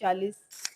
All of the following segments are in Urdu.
40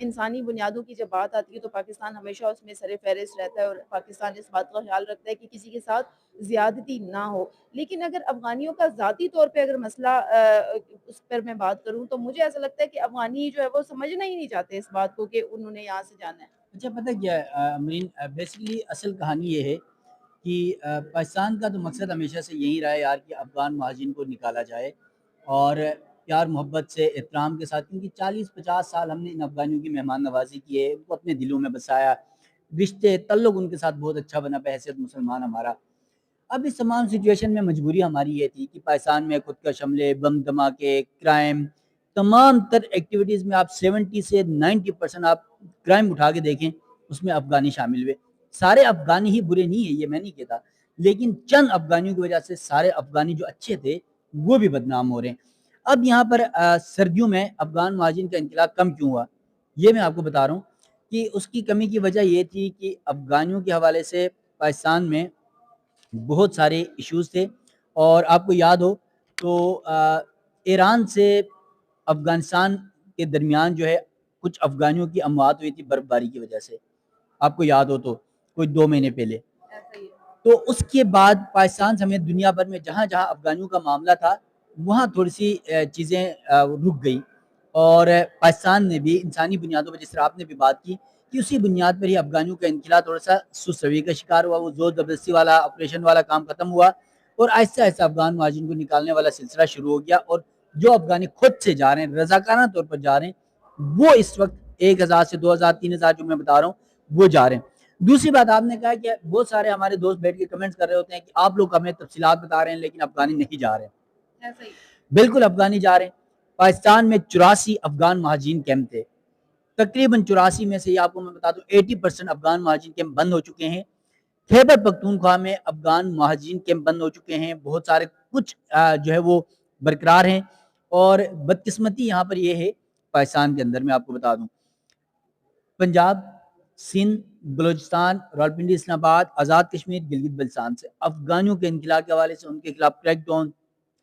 انسانی بنیادوں کی جب بات آتی ہے تو پاکستان ہمیشہ اس میں سر فہرست رہتا ہے، اور پاکستان اس بات کا خیال رکھتا ہے کہ کسی کے ساتھ زیادتی نہ ہو۔ لیکن اگر افغانیوں کا ذاتی طور پہ اگر مسئلہ اس پر میں بات کروں تو مجھے ایسا لگتا ہے کہ افغانی جو ہے وہ سمجھنا ہی نہیں چاہتے اس بات کو کہ انہوں نے یہاں سے جانا ہے۔ اچھا پتہ کیا ہے امرین، بیسکلی اصل کہانی یہ ہے کہ پاکستان کا تو مقصد ہمیشہ سے یہی رہا ہے یار کہ افغان مہاجرین کو نکالا جائے، اور پیار محبت سے احترام کے ساتھ، کیونکہ 40-50 سال ہم نے ان افغانیوں کی مہمان نوازی کی ہے، ان کو اپنے دلوں میں بسایا، رشتے تعلق ان کے ساتھ بہت اچھا بنا بحیثیت مسلمان ہمارا۔ اب اس تمام سچویشن میں مجبوری ہماری یہ تھی کہ پاکستان میں خودکش حملے، بم دھماکے، کرائم، تمام تر ایکٹیویٹیز میں آپ 70 سے 90% آپ کرائم اٹھا کے دیکھیں اس میں افغانی شامل ہوئے۔ سارے افغانی ہی برے نہیں ہیں، یہ میں نہیں کہتا، لیکن چند افغانیوں کی وجہ سے سارے افغانی جو اچھے تھے وہ بھی بدنام ہو رہے ہیں۔ اب یہاں پر سردیوں میں افغان مہاجرین کا انخلا کم کیوں ہوا، یہ میں آپ کو بتا رہا ہوں کہ اس کی کمی کی وجہ یہ تھی کہ افغانیوں کے حوالے سے پاکستان میں بہت سارے ایشوز تھے، اور آپ کو یاد ہو تو ایران سے افغانستان کے درمیان جو ہے کچھ افغانیوں کی اموات ہوئی تھی برف باری کی وجہ سے، آپ کو یاد ہو تو کوئی 2 مہینے پہلے۔ ایسا ہی ہے۔ تو اس کے بعد پاکستان سمیت دنیا بھر میں جہاں جہاں افغانیوں کا معاملہ تھا وہاں تھوڑی سی چیزیں رک گئی، اور پاکستان نے بھی انسانی بنیادوں پر، جس طرح آپ نے بھی بات کی کہ اسی بنیاد پر ہی افغانیوں کا انخلا تھوڑا سا سست روی کا شکار ہوا، وہ زور زبردستی والا آپریشن والا کام ختم ہوا، اور آہستہ آہستہ افغان مہاجرین کو نکالنے والا سلسلہ شروع ہو گیا، اور جو افغانی خود سے جا رہے ہیں، رضاکارانہ طور پر جا رہے ہیں، وہ اس وقت 1000 سے 2000 3000 جو میں بتا رہا ہوں وہ جا رہے ہیں۔ دوسری بات آپ نے کہا کہ بہت سارے ہمارے دوست بیٹھ کے کمنٹس کر رہے ہوتے ہیں کہ آپ لوگ ہمیں تفصیلات بتا رہے ہیں لیکن افغانی نہیں جا رہے ہیں۔ ایسا ہی۔ بالکل افغانی جا رہے ہیں۔ پاکستان میں 84 افغان مہاجرین کیمپ تھے، تقریباً 84 میں سے آپ کو میں بتا دوں 80% افغان مہاجرین کیمپ بند ہو چکے ہیں۔ خیبر پختونخوا میں افغان مہاجرین کیمپ بند ہو چکے ہیں، بہت سارے، کچھ جو ہے وہ برقرار ہیں، اور بدقسمتی یہاں پر یہ ہے پاکستان کے اندر میں آپ کو بتا دوں پنجاب، سندھ، بلوچستان، راولپنڈی، اسلام آباد، آزاد کشمیر، گلگت بلتستان سے افغانیوں کے انخلا کے حوالے سے ان کے خلاف کریک ڈاؤن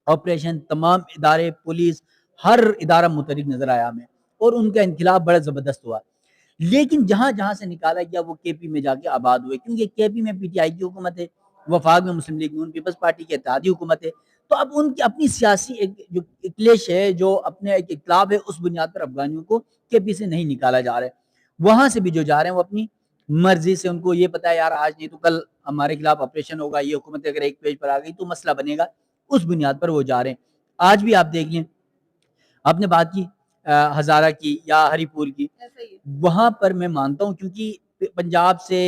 آپریشن، تمام ادارے، پولیس، ہر ادارہ متحرک نظر آیا ہمیں، اور ان کا انخلا بڑا زبردست ہوا۔ لیکن جہاں جہاں سے نکالا گیا وہ کے پی میں جا کے آباد ہوئے، کیونکہ کے پی میں پی ٹی آئی کی حکومت ہے، وفاق میں مسلم لیگ نون پیپلز پارٹی کی اتحادی حکومت ہے، تو اب ان کی اپنی سیاسی ایک جو کلیش ہے، جو اپنے ایک اختلاف ہے، اس بنیاد پر افغانیوں کو کے پی سے نہیں نکالا جا رہا ہے۔ وہاں سے بھی جو جا رہے ہیں وہ اپنی مرضی سے، ان کو یہ پتا ہے یار آج نہیں تو کل ہمارے خلاف آپریشن ہوگا، یہ حکومت اگر ایک پیج پر آ گئی تو مسئلہ بنے گا، اس بنیاد پر وہ جا رہے ہیں۔ آج بھی آپ دیکھ لیں، آپ نے بات کی ہزارہ کی یا ہری پور کی، ایسا ہی ہے۔ وہاں پر میں مانتا ہوں کیونکہ پنجاب سے،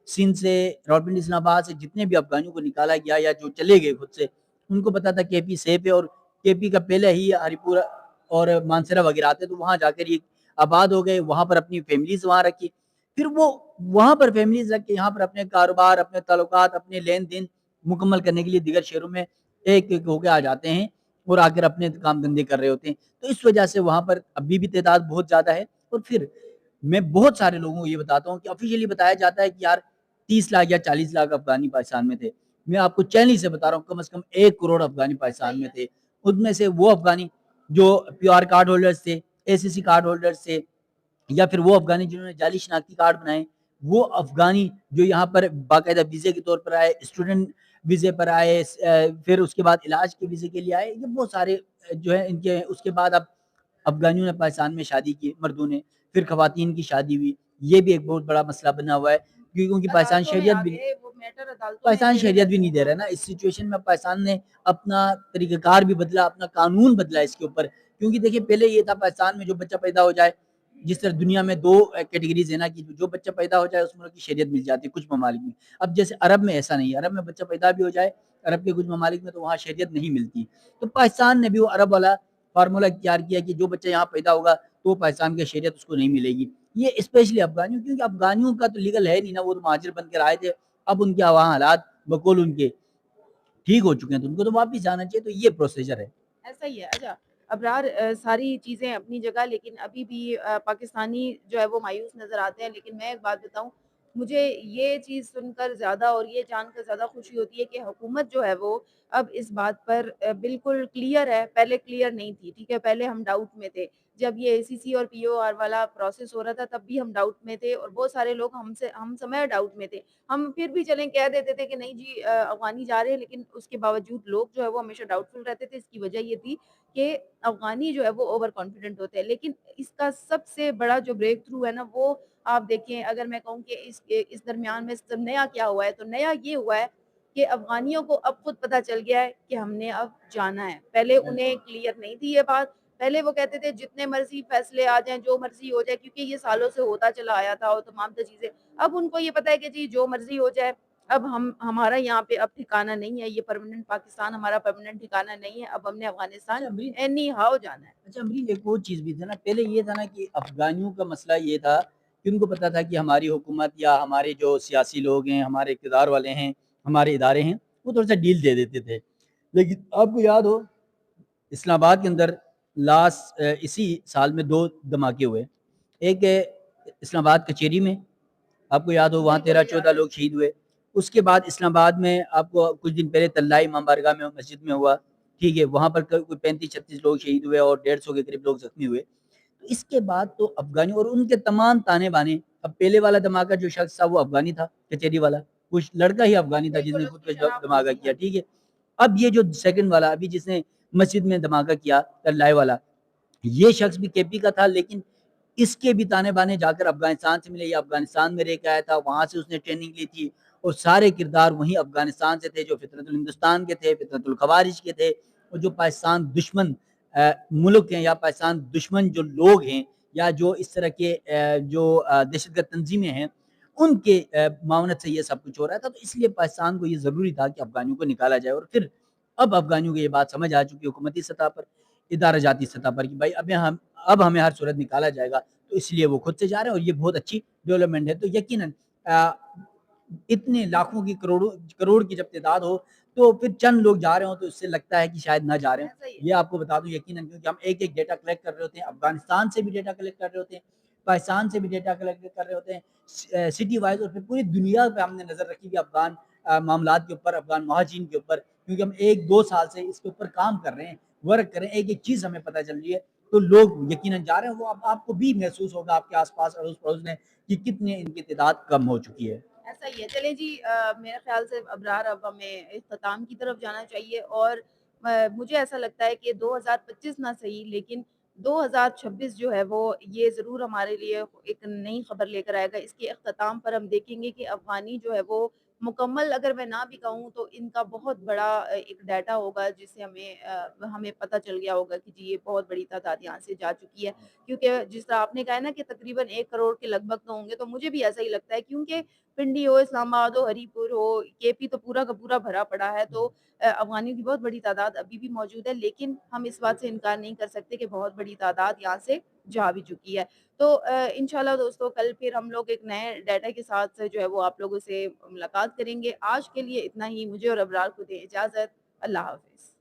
سندھ سے، راولپنڈی، اسلام آباد سے جتنے بھی افغانیوں کو نکالا گیا یا جو چلے گئے خود سے، ان کو پتا تھا کے پی سیف ہے، اور کے پی کا پہلے ہی ہری پور اور مانسرا وغیرہ آتے تو وہاں جا کر یہ آباد ہو گئے، وہاں پر اپنی فیملیز وہاں رکھی، پھر وہ وہاں پر فیملیز رکھ کے یہاں پر اپنے کاروبار، اپنے تعلقات، اپنے لین دین مکمل کرنے کے لیے دیگر شہروں میں ایک ایک ہو کے آ جاتے ہیں، اور آ کر اپنے کام دھندے کر رہے ہوتے ہیں۔ تو اس وجہ سے وہاں پر ابھی بھی تعداد بہت زیادہ ہے، اور پھر میں بہت سارے لوگوں کو یہ بتاتا ہوں کہ آفیشیلی بتایا جاتا ہے کہ یار 30 لاکھ یا 40 لاکھ افغانی پاکستان میں تھے، میں آپ کو چینی سے بتا رہا ہوں کم از کم 1 کروڑ افغانی پاکستان میں تھے، ان میں سے وہ افغانی جو پی آر کارڈ ہولڈرز تھے، اے سی سی کارڈ ہولڈرز تھے، یا پھر وہ افغانی جنہوں نے جعلی شناختی کارڈ بنائے، وہ افغانی جو یہاں پر باقاعدہ ویزے کے طور پر آئے، اسٹوڈنٹ ویزے پر آئے، پھر اس کے بعد علاج کے ویزے کے لیے آئے، یہ بہت سارے جو ہے ان کے، اس کے بعد اب افغانیوں نے پاکستان میں شادی کی، مردوں نے، پھر خواتین کی شادی ہوئی، یہ بھی ایک بہت بڑا مسئلہ بنا ہوا ہے، کیونکہ پاکستان شہریت بھی نہیں دے رہا ہے نا اس سچویشن میں۔ پاکستان نے اپنا طریقہ کار بھی بدلا، اپنا قانون بدلا اس کے اوپر، کیونکہ دیکھیں پہلے یہ تھا پاکستان میں جو بچہ پیدا ہو جائے، جس طرح دنیا میں 2 کیٹیگریز ہے نا کہ جو بچہ پیدا ہو جائے اس ملک کی شہریت مل جاتی ہے کچھ ممالک میں، اب جیسے عرب میں ایسا نہیں ہے، عرب میں بچہ پیدا بھی ہو جائے عرب کے کچھ ممالک میں تو وہاں شہریت نہیں ملتی، تو پاکستان نے بھی وہ عرب والا فارمولا اختیار کیا کہ جو بچہ یہاں پیدا ہوگا تو پاکستان کی شہریت اس کو نہیں ملے گی۔ یہ اسپیشلی افغانیوں، کیونکہ افغانیوں کا تو لیگل ہے نہیں نا، وہ تو مہاجر بن کر آئے تھے، اب ان کے وہاں حالات بقول ان کے ٹھیک ہو چکے ہیں تو ان کو تو واپس جانا چاہیے، تو یہ پروسیجر ہے۔ ایسا ہی ہے۔ اچھا ابرار، ساری چیزیں اپنی جگہ، لیکن ابھی بھی پاکستانی جو ہے وہ مایوس نظر آتے ہیں، لیکن میں ایک بات بتاؤں، مجھے یہ چیز سن کر زیادہ اور یہ جان کر زیادہ خوشی ہوتی ہے کہ حکومت جو ہے وہ اب اس بات پر بالکل کلیئر ہے، پہلے کلیئر نہیں تھی، ٹھیک ہے، پہلے ہم ڈاؤٹ میں تھے، جب یہ ACC اور POR والا پروسیس ہو رہا تھا تب بھی ہم ڈاؤٹ میں تھے، اور بہت سارے لوگ ہم سمے ڈاؤٹ میں تھے، ہم پھر بھی چلیں کہہ دیتے تھے کہ نہیں جی افغانی جا رہے ہیں، لیکن اس کے باوجود لوگ جو ہے وہ ہمیشہ ڈاؤٹ فل رہتے تھے، اس کی وجہ یہ تھی کہ افغانی جو ہے وہ اوور کانفیڈنٹ ہوتے ہیں، لیکن اس کا سب سے بڑا جو بریک تھرو ہے نا وہ آپ دیکھیں، اگر میں کہوں کہ اس درمیان میں سب نیا کیا ہوا ہے تو نیا یہ ہوا ہے کہ افغانیوں کو اب خود پتہ چل گیا ہے کہ ہم نے اب جانا ہے، پہلے انہیں بالکل کلیئر نہیں تھی یہ بات، پہلے وہ کہتے تھے جتنے مرضی فیصلے آ جائیں جو مرضی ہو جائے، کیونکہ یہ سالوں سے ہوتا چلا آیا تھا اور تمام چیزیں، اب ان کو یہ پتہ ہے کہ جی جو مرضی ہو جائے، اب ہمارا یہاں پہ اب ٹھکانہ نہیں ہے، یہ پرماننٹ پاکستان ہمارا پرماننٹ ٹھکانہ نہیں ہے، اب ہم نے افغانستان اچھا امرین اینی ہاؤ جانا ہے۔ اچھا امرین ایک اور چیز بھی تھا نا، پہلے یہ تھا نا کہ افغانیوں کا مسئلہ یہ تھا کہ ان کو پتا تھا کہ ہماری حکومت یا ہمارے جو سیاسی لوگ ہیں، ہمارے اقتدار والے ہیں، ہمارے ادارے ہیں، وہ تھوڑا سا ڈیل دے دیتے تھے، لیکن آپ کو یاد ہو اسلام آباد کے اندر اسی سال میں 2 دھماکے ہوئے، ایک اسلام آباد کچہری میں، آپ کو یاد ہو وہاں بالکل 13-14 لوگ شہید ہوئے، اس کے بعد اسلام آباد میں آپ کو کچھ دن پہلے طلائی امام بارگاہ میں مسجد میں ہوا، ٹھیک ہے، وہاں پر کوئی 35-36 لوگ شہید ہوئے اور 150 کے قریب لوگ زخمی ہوئے۔ تو اس کے بعد تو افغانی اور ان کے تمام تانے بانے، اب پہلے والا دھماکہ جو شخص تھا وہ افغانی تھا، کچہری والا، وہ لڑکا ہی افغانی تھا جس بالکل نے اس خود کی پہ شناخت دھماکہ ہوتی کیا، ہے۔ ٹھیک ہے۔ اب یہ جو سیکنڈ والا ابھی جس نے مسجد میں دھماکہ کیا طلائی والا، یہ شخص بھی KP کا تھا، لیکن اس کے بھی تانے بانے جا کر افغانستان سے ملے، یہ افغانستان میں رہ کے آیا تھا، وہاں سے اس نے ٹریننگ لی تھی اور سارے کردار وہیں افغانستان سے تھے جو فطرت الہندوستان کے تھے، فطرت الخوارج کے تھے، اور جو پاکستان دشمن ملک ہیں یا پاکستان دشمن جو لوگ ہیں یا جو اس طرح کے جو دہشت گرد تنظیمیں ہیں ان کے معاونت سے یہ سب کچھ ہو رہا تھا، تو اس لیے پاکستان کو یہ ضروری تھا کہ افغانیوں کو نکالا جائے، اور پھر اب افغانیوں کو یہ بات سمجھ آ چکی ہے حکومتی سطح پر، ادارہ جاتی سطح پر، کہ بھائی اب ہمیں ہر صورت نکالا جائے گا، تو اس لیے وہ خود سے جا رہے ہیں، اور یہ بہت اچھی ڈیولپمنٹ ہے۔ تو یقیناً اتنے لاکھوں کی کروڑ کی جب تعداد ہو تو پھر چند لوگ جا رہے ہوں تو اس سے لگتا ہے کہ شاید نہ جا رہے ہوں۔ ایسا ہی ہے۔ یہ آپ کو بتا دوں یقیناً، کیونکہ ہم ایک ایک ڈیٹا کلیکٹ کر رہے ہوتے ہیں، افغانستان سے بھی ڈیٹا کلیکٹ کر رہے ہوتے ہیں، پاکستان سے بھی ڈیٹا کلیکٹ کر رہے ہوتے ہیں سٹی وائز، اور پھر پوری دنیا پہ ہم نے نظر رکھی کہ افغان معاملات کے اوپر، افغان مہاجرین کے اوپر، کیونکہ ہم 1-2 سال سے اس کے اوپر کام کر رہے ہیں، ورک کر رہے ہیں، ایک ایک چیز ہمیں پتہ چل رہی ہے، تو لوگ یقیناً جا رہے ہیں۔ وہ آپ کو بھی محسوس ہوگا آپ کے آس پاس اڑوس پڑوس میں کہ کتنے ان کی تعداد کم ہو چکی ہے۔ ایسا ہی ہے، چلیں جی میرے خیال سے ابرار اب ہمیں اختتام کی طرف جانا چاہیے، اور مجھے ایسا لگتا ہے کہ 2025 نہ صحیح لیکن 2026 جو ہے وہ یہ ضرور ہمارے لیے ایک نئی خبر لے کر آئے گا۔ اس کے اختتام پر ہم دیکھیں گے کہ افغانی جو ہے وہ مکمل، اگر میں نہ بھی کہوں تو ان کا بہت بڑا ایک ڈیٹا ہوگا جس سے ہمیں پتہ چل گیا ہوگا کہ جی یہ بہت بڑی تعداد یہاں سے جا چکی ہے، کیونکہ جس طرح آپ نے کہا ہے نا کہ تقریباً 1 کروڑ کے لگ بھگ تو ہوں گے، تو مجھے بھی ایسا ہی لگتا ہے، کیونکہ پنڈی ہو، اسلام آباد ہو، ہری پور ہو، KP تو پورا کا پورا بھرا پڑا ہے، تو افغانیوں کی بہت بڑی تعداد ابھی بھی موجود ہے، لیکن ہم اس بات سے انکار نہیں کر سکتے کہ بہت بڑی تعداد یہاں سے جا بھی چکی ہے۔ تو انشاءاللہ دوستو کل پھر ہم لوگ ایک نئے ڈیٹا کے ساتھ جو ہے وہ آپ لوگوں سے ملاقات کریں گے۔ آج کے لیے اتنا ہی، مجھے اور ابرار کو دیں اجازت، اللہ حافظ۔